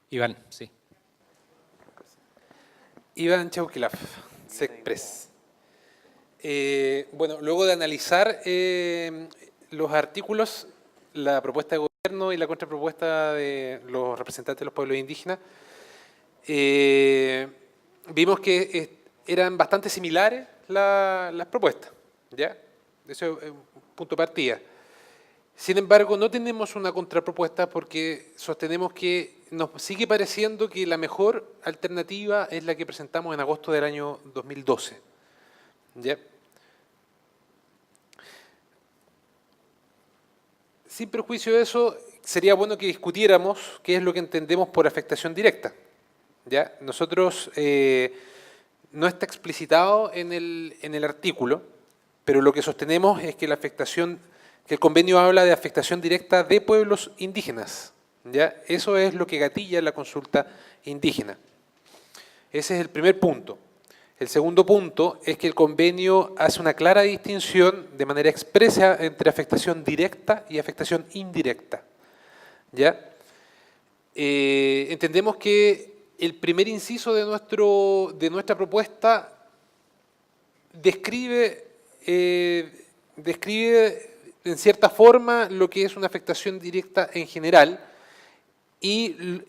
Iván, sí. Iván Chauquilaf, SECPRES. Bueno, luego de analizar los artículos, la propuesta de gobierno y la contrapropuesta de los representantes de los pueblos indígenas, vimos que eran bastante similares las propuestas, ¿ya? Eso es un punto de partida. Sin embargo, no tenemos una contrapropuesta porque sostenemos que nos sigue pareciendo que la mejor alternativa es la que presentamos en agosto del año 2012. ¿Ya? Sin perjuicio de eso, sería bueno que discutiéramos qué es lo que entendemos por afectación directa. ¿Ya? Nosotros, no está explicitado en el artículo, pero lo que sostenemos es que que el convenio habla de afectación directa de pueblos indígenas. ¿Ya? Eso es lo que gatilla la consulta indígena. Ese es el primer punto. El segundo punto es que el convenio hace una clara distinción de manera expresa entre afectación directa y afectación indirecta. ¿Ya? Entendemos que el primer inciso de nuestra propuesta describe en cierta forma lo que es una afectación directa en general, y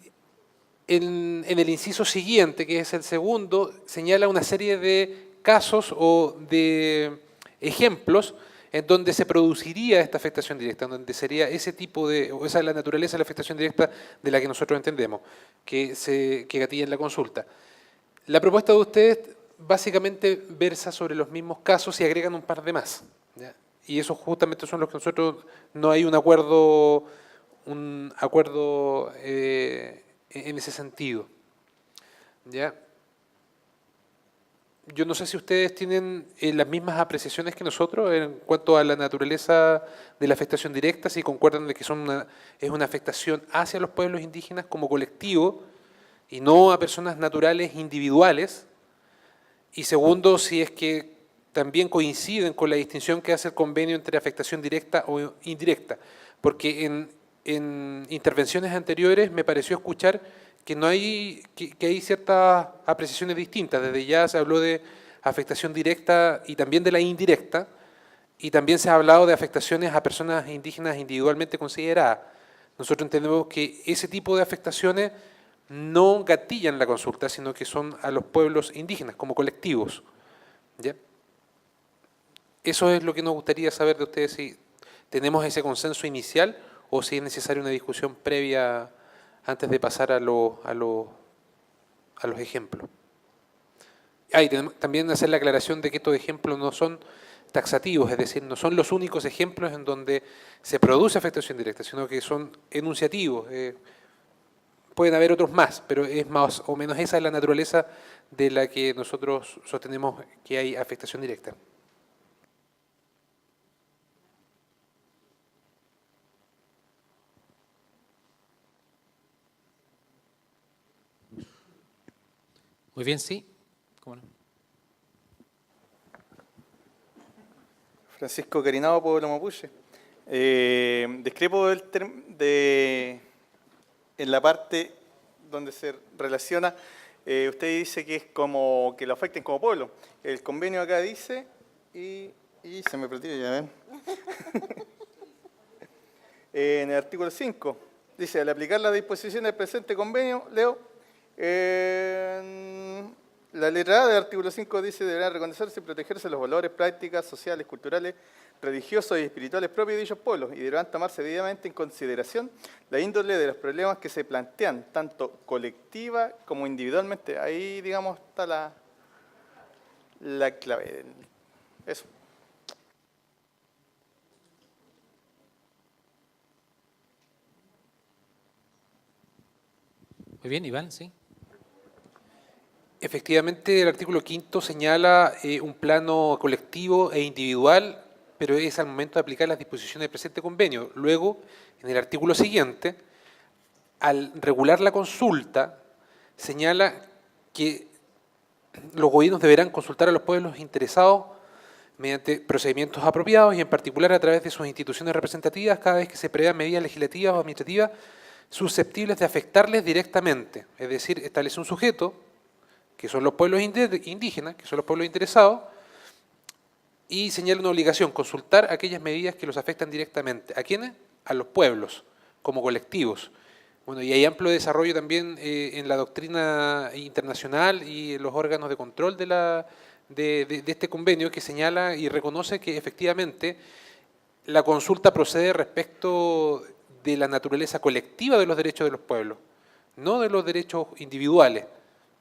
en el inciso siguiente, que es el segundo, señala una serie de casos o de ejemplos en donde se produciría esta afectación directa, en donde sería esa es la naturaleza de la afectación directa de la que nosotros entendemos, que gatilla en la consulta. La propuesta de ustedes básicamente versa sobre los mismos casos y agregan un par de más, ¿ya? Y esos justamente son los que nosotros no hay un acuerdo en ese sentido. ¿Ya? Yo no sé si ustedes tienen las mismas apreciaciones que nosotros en cuanto a la naturaleza de la afectación directa, si concuerdan de que es una afectación hacia los pueblos indígenas como colectivo y no a personas naturales individuales. Y segundo, si es que también coinciden con la distinción que hace el convenio entre afectación directa o indirecta. Porque en intervenciones anteriores me pareció escuchar que hay ciertas apreciaciones distintas. Desde ya se habló de afectación directa y también de la indirecta, y también se ha hablado de afectaciones a personas indígenas individualmente consideradas. Nosotros entendemos que ese tipo de afectaciones no gatillan la consulta, sino que son a los pueblos indígenas como colectivos. ¿Ya? Eso es lo que nos gustaría saber de ustedes, si tenemos ese consenso inicial o si es necesaria una discusión previa antes de pasar a los ejemplos. Y también hacer la aclaración de que estos ejemplos no son taxativos, es decir, no son los únicos ejemplos en donde se produce afectación directa, sino que son enunciativos. Pueden haber otros más, pero es más o menos esa es la naturaleza de la que nosotros sostenemos que hay afectación directa. Muy bien, sí. ¿Cómo no? Francisco Carinado, Pueblo Mapuche. Discrepo en la parte donde se relaciona, usted dice que es como que lo afecten como pueblo. El convenio acá dice, y se me perdió ya, ven. En el artículo 5, dice, al aplicar las disposiciones del presente convenio, leo, la letra A del artículo 5 dice, deberán reconocerse y protegerse los valores, prácticas sociales, culturales, religiosos y espirituales propios de dichos pueblos, y deberán tomarse debidamente en consideración la índole de los problemas que se plantean, tanto colectiva como individualmente. Ahí, digamos, está la clave. Eso. Muy bien, Iván, sí. Efectivamente, el artículo 5 señala un plano colectivo e individual, pero es al momento de aplicar las disposiciones del presente convenio. Luego, en el artículo siguiente, al regular la consulta, señala que los gobiernos deberán consultar a los pueblos interesados mediante procedimientos apropiados y en particular a través de sus instituciones representativas cada vez que se prevean medidas legislativas o administrativas susceptibles de afectarles directamente. Es decir, establece un sujeto, que son los pueblos indígenas, que son los pueblos interesados, y señala una obligación, consultar aquellas medidas que los afectan directamente. ¿A quiénes? A los pueblos, como colectivos. Bueno, y hay amplio desarrollo también en la doctrina internacional y en los órganos de control de este convenio, que señala y reconoce que efectivamente la consulta procede respecto de la naturaleza colectiva de los derechos de los pueblos, no de los derechos individuales.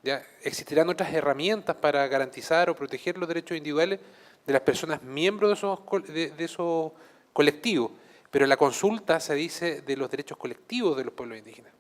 ¿Ya? Existirán otras herramientas para garantizar o proteger los derechos individuales de las personas miembros de esos colectivos, pero la consulta se dice de los derechos colectivos de los pueblos indígenas.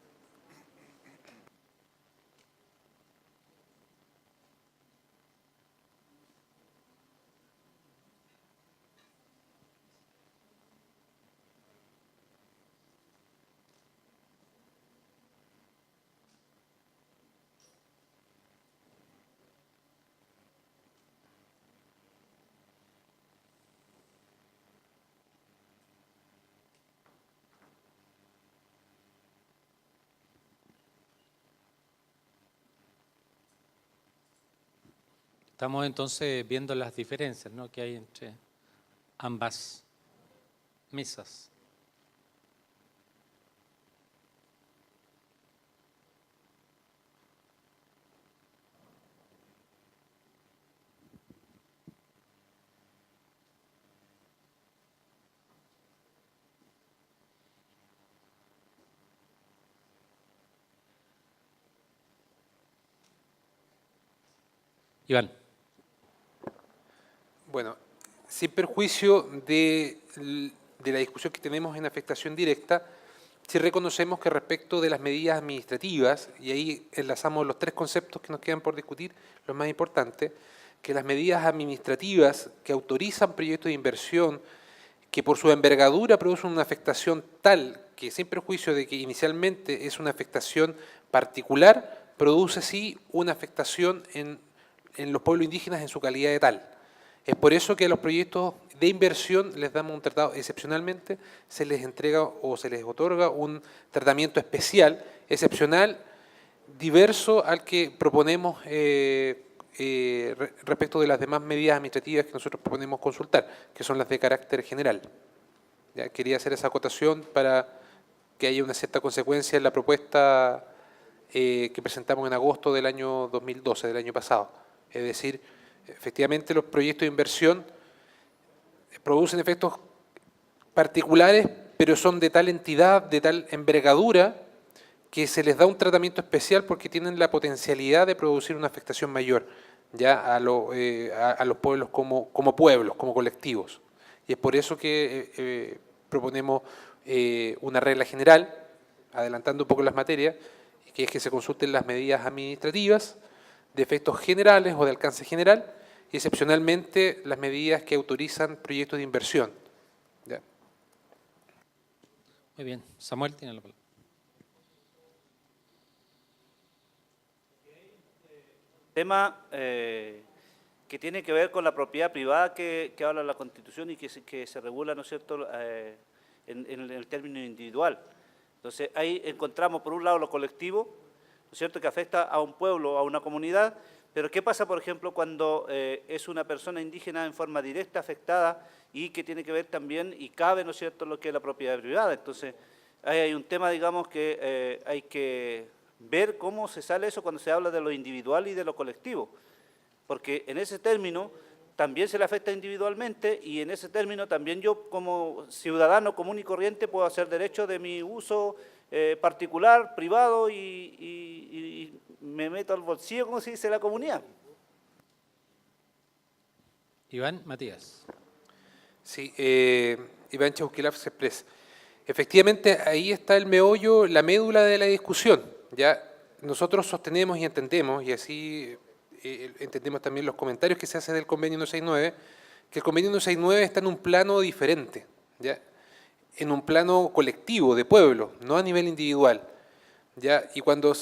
Estamos entonces viendo las diferencias, ¿no?, que hay entre ambas mesas. Iván. Bueno, sin perjuicio de la discusión que tenemos en afectación directa, sí reconocemos que respecto de las medidas administrativas, y ahí enlazamos los tres conceptos que nos quedan por discutir, los más importantes, que las medidas administrativas que autorizan proyectos de inversión que por su envergadura producen una afectación tal que, sin perjuicio de que inicialmente es una afectación particular, produce sí una afectación en los pueblos indígenas en su calidad de tal. Es por eso que a los proyectos de inversión les damos un tratado, excepcionalmente se les entrega o se les otorga un tratamiento especial, excepcional, diverso al que proponemos respecto de las demás medidas administrativas que nosotros proponemos consultar, que son las de carácter general. ¿Ya? Quería hacer esa acotación para que haya una cierta consecuencia en la propuesta que presentamos en agosto del año 2012, del año pasado. Es decir, efectivamente los proyectos de inversión producen efectos particulares, pero son de tal entidad, de tal envergadura, que se les da un tratamiento especial porque tienen la potencialidad de producir una afectación mayor ya a los pueblos como pueblos, como colectivos. Y es por eso que proponemos una regla general, adelantando un poco las materias, que es que se consulten las medidas administrativas de efectos generales o de alcance general, y excepcionalmente las medidas que autorizan proyectos de inversión. ¿Ya? Muy bien. Samuel tiene la palabra. Tema que tiene que ver con la propiedad privada que habla la Constitución y que se regula, ¿no es cierto?, en el término individual. Entonces, ahí encontramos, por un lado, lo colectivo, ¿no es cierto?, que afecta a un pueblo, a una comunidad, pero ¿qué pasa, por ejemplo, cuando es una persona indígena en forma directa afectada y que tiene que ver también, y cabe, ¿no es cierto?, lo que es la propiedad privada? Entonces, ahí hay un tema, digamos, que hay que ver cómo se sale eso cuando se habla de lo individual y de lo colectivo, porque en ese término también se le afecta individualmente y en ese término también yo como ciudadano común y corriente puedo hacer derecho de mi uso particular, privado y me meto al bolsillo, como se dice, la comunidad. Iván Matías. Sí, Iván Chauquilaf Express. Efectivamente, ahí está el meollo, la médula de la discusión. Ya nosotros sostenemos y entendemos, y así entendemos también los comentarios que se hacen del convenio 169, que el convenio 169 está en un plano diferente, ¿ya? En un plano colectivo, de pueblo, no a nivel individual. ¿Ya? Y cuando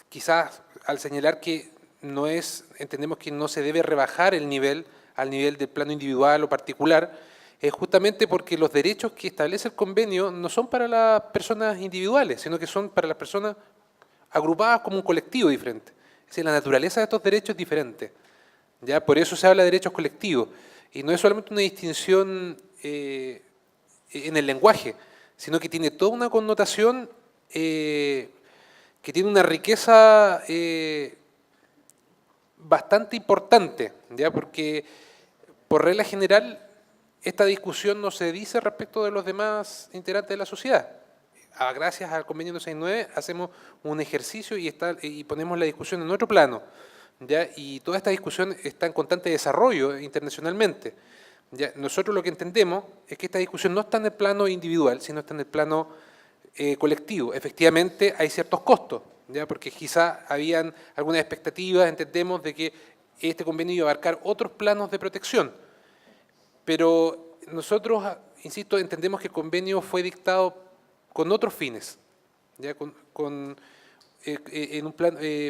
quizás al señalar que no es, entendemos que no se debe rebajar el nivel al nivel del plano individual o particular, es justamente porque los derechos que establece el convenio no son para las personas individuales, sino que son para las personas agrupadas como un colectivo diferente. Es decir, la naturaleza de estos derechos es diferente. ¿Ya? Por eso se habla de derechos colectivos. Y no es solamente una distinción en el lenguaje, sino que tiene toda una connotación que tiene una riqueza bastante importante, ¿ya? Porque por regla general esta discusión no se dice respecto de los demás integrantes de la sociedad. Gracias al convenio 269 hacemos un ejercicio y ponemos la discusión en otro plano, ¿ya? Y toda esta discusión está en constante desarrollo internacionalmente. ¿Ya? Nosotros lo que entendemos es que esta discusión no está en el plano individual, sino está en el plano colectivo. Efectivamente hay ciertos costos, ¿ya? Porque quizá habían algunas expectativas, entendemos, de que este convenio iba a abarcar otros planos de protección. Pero nosotros, insisto, entendemos que el convenio fue dictado con otros fines, ¿ya?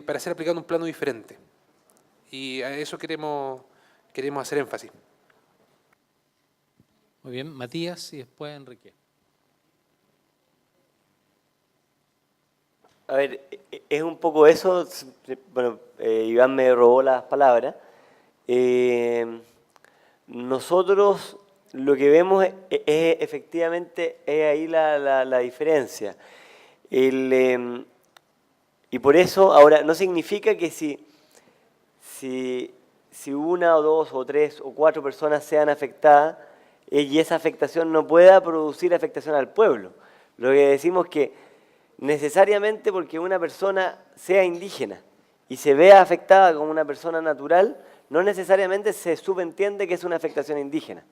Para ser aplicado en un plano diferente. Y a eso queremos hacer énfasis. Muy bien, Matías y después Enrique. A ver, es un poco eso, bueno, Iván me robó las palabras. Nosotros lo que vemos es efectivamente ahí la diferencia. Y por eso, ahora, no significa que si una o dos o tres o cuatro personas sean afectadas y esa afectación no pueda producir afectación al pueblo. Lo que decimos es que necesariamente porque una persona sea indígena y se vea afectada como una persona natural, no necesariamente se subentiende que es una afectación indígena.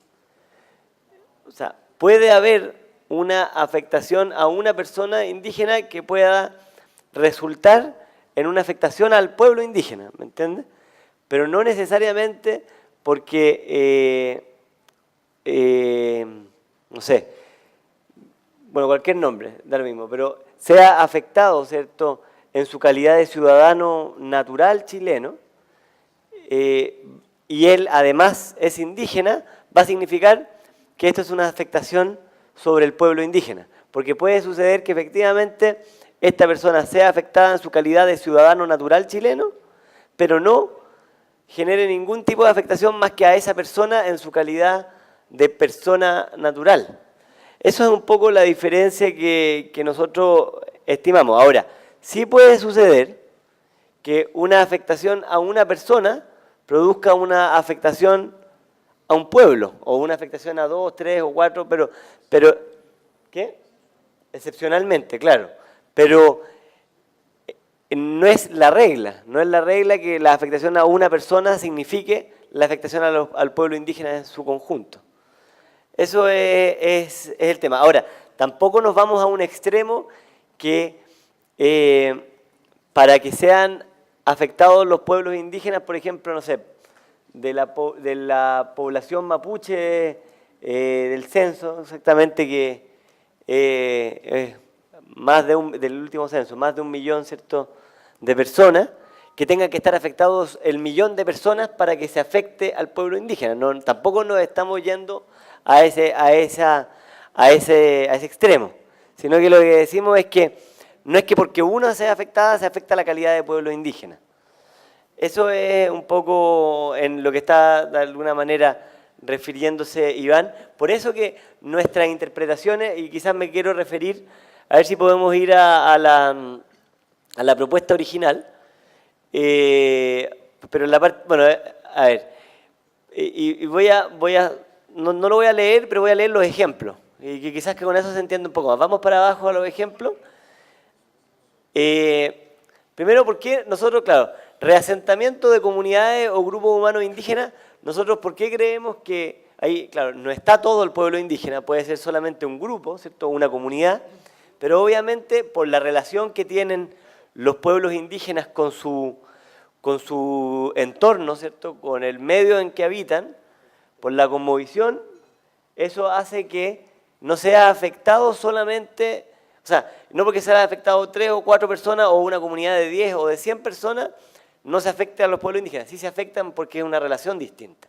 O sea, puede haber una afectación a una persona indígena que pueda resultar en una afectación al pueblo indígena, ¿me entiendes? Pero no necesariamente porque, no sé, bueno, cualquier nombre, da lo mismo, pero sea afectado, ¿cierto?, en su calidad de ciudadano natural chileno, y él además es indígena, va a significar que esto es una afectación sobre el pueblo indígena, porque puede suceder que efectivamente esta persona sea afectada en su calidad de ciudadano natural chileno, pero no genere ningún tipo de afectación más que a esa persona en su calidad de persona natural. Eso es un poco la diferencia que nosotros estimamos. Ahora, sí puede suceder que una afectación a una persona produzca una afectación a un pueblo, o una afectación a 2, 3 o 4, pero ¿qué? Excepcionalmente, claro. Pero no es la regla que la afectación a una persona signifique la afectación al pueblo indígena en su conjunto. Eso es el tema. Ahora, tampoco nos vamos a un extremo que para que sean afectados los pueblos indígenas, por ejemplo, no sé, de la población mapuche del censo, exactamente, que del último censo, más de 1 millón, ¿cierto?, de personas, que tengan que estar afectados el 1 millón de personas para que se afecte al pueblo indígena. No, tampoco nos estamos yendo a ese extremo, sino que lo que decimos es que no es que porque una sea afectada se afecta la calidad de pueblo indígena. Eso es un poco en lo que está de alguna manera refiriéndose Iván. Por eso que nuestras interpretaciones, y quizás me quiero referir, a ver si podemos ir a la propuesta original, pero en la parte, bueno, a ver, y no lo voy a leer, pero voy a leer los ejemplos, y que quizás que con eso se entiende un poco más. Vamos para abajo a los ejemplos. Primero, porque nosotros, claro, reasentamiento de comunidades o grupos humanos indígenas, nosotros, ¿por qué creemos que ahí, claro, no está todo el pueblo indígena, puede ser solamente un grupo, ¿cierto?, una comunidad, pero obviamente por la relación que tienen los pueblos indígenas con su entorno, ¿cierto?, con el medio en que habitan, por la cosmovisión, eso hace que no sea afectado solamente, o sea, no porque sea afectado 3 o 4 personas o una comunidad de 10 o de 100 personas, no se afecte a los pueblos indígenas, sí se afectan porque es una relación distinta.